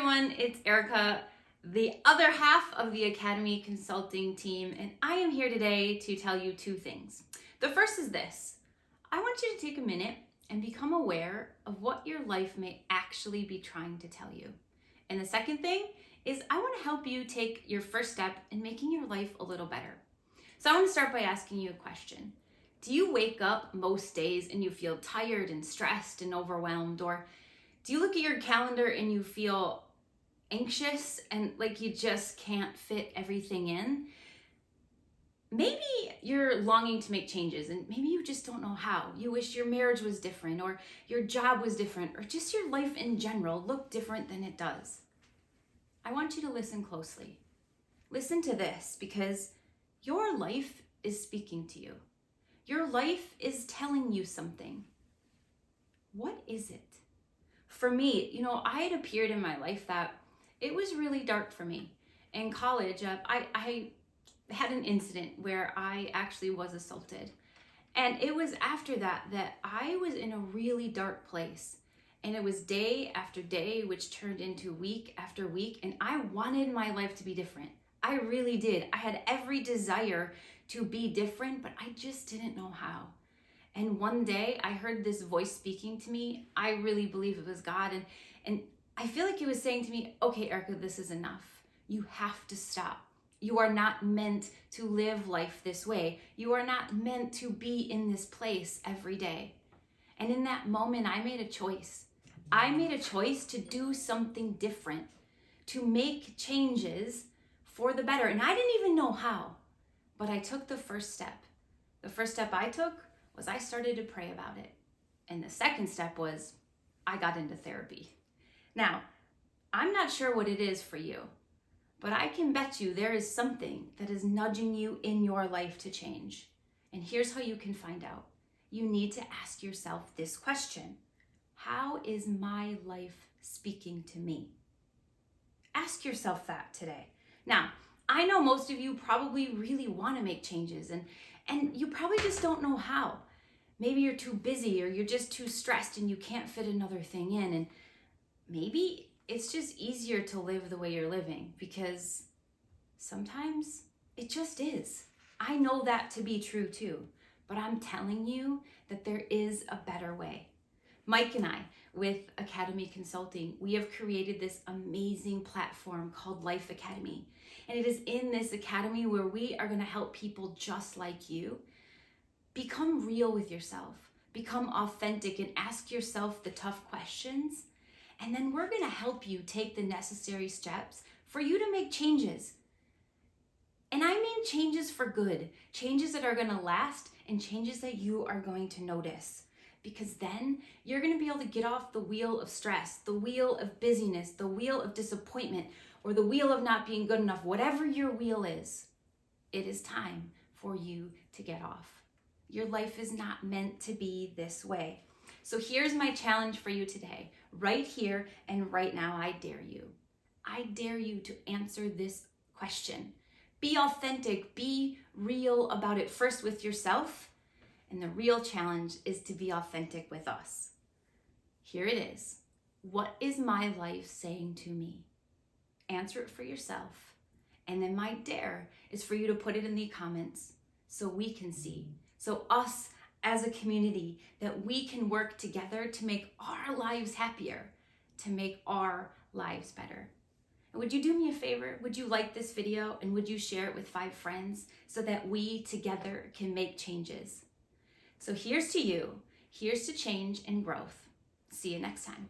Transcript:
everyone, it's Erica, the other half of the Academy Consulting team, and I am here today to tell you two things. The first is this: I want you to take a minute and become aware of what your life may actually be trying to tell you. And the second thing is I want to help you take your first step in making your life a little better. So I want to start by asking you a question. Do you wake up most days and you feel tired and stressed and overwhelmed? Or do you look at your calendar and you feel anxious and like you just can't fit everything in? Maybe you're longing to make changes and maybe you just don't know how. You wish your marriage was different, or your job was different, or just your life in general looked different than it does. I want you to listen closely. Listen to this, because your life is speaking to you. Your life is telling you something. What is it? For me, I had a period in my life that it was really dark for me. In college, I had an incident where I actually was assaulted. And it was after that I was in a really dark place. And it was day after day, which turned into week after week. And I wanted my life to be different. I really did. I had every desire to be different, but I just didn't know how. And one day I heard this voice speaking to me. I really believe it was God. And I feel like he was saying to me, okay, Erica, this is enough. You have to stop. You are not meant to live life this way. You are not meant to be in this place every day. And in that moment, I made a choice. I made a choice to do something different, to make changes for the better. And I didn't even know how, but I took the first step. The first step I took was I started to pray about it. And the second step was I got into therapy. Now, I'm not sure what it is for you, but I can bet you there is something that is nudging you in your life to change. And here's how you can find out. You need to ask yourself this question: how is my life speaking to me? Ask yourself that today. Now, I know most of you probably really want to make changes and you probably just don't know how. Maybe you're too busy, or you're just too stressed and you can't fit another thing in. And maybe it's just easier to live the way you're living, because sometimes it just is. I know that to be true too, but I'm telling you that there is a better way. Mike and I, with Academy Consulting, we have created this amazing platform called Life Academy. And it is in this academy where we are going to help people just like you become real with yourself, become authentic, and ask yourself the tough questions. And then we're going to help you take the necessary steps for you to make changes. And I mean changes for good, changes that are going to last, and changes that you are going to notice. Because then you're going to be able to get off the wheel of stress, the wheel of busyness, the wheel of disappointment, or the wheel of not being good enough. Whatever your wheel is, it is time for you to get off. Your life is not meant to be this way. So here's my challenge for you today. Right here and right now, I dare you. I dare you to answer this question. Be authentic, be real about it, first with yourself. And the real challenge is to be authentic with us. Here it is. What is my life saying to me? Answer it for yourself. And then my dare is for you to put it in the comments so we can see. So us as a community, that we can work together to make our lives happier, to make our lives better. And would you do me a favor? Would you like this video and would you share it with 5 friends so that we together can make changes? So here's to you. Here's to change and growth. See you next time.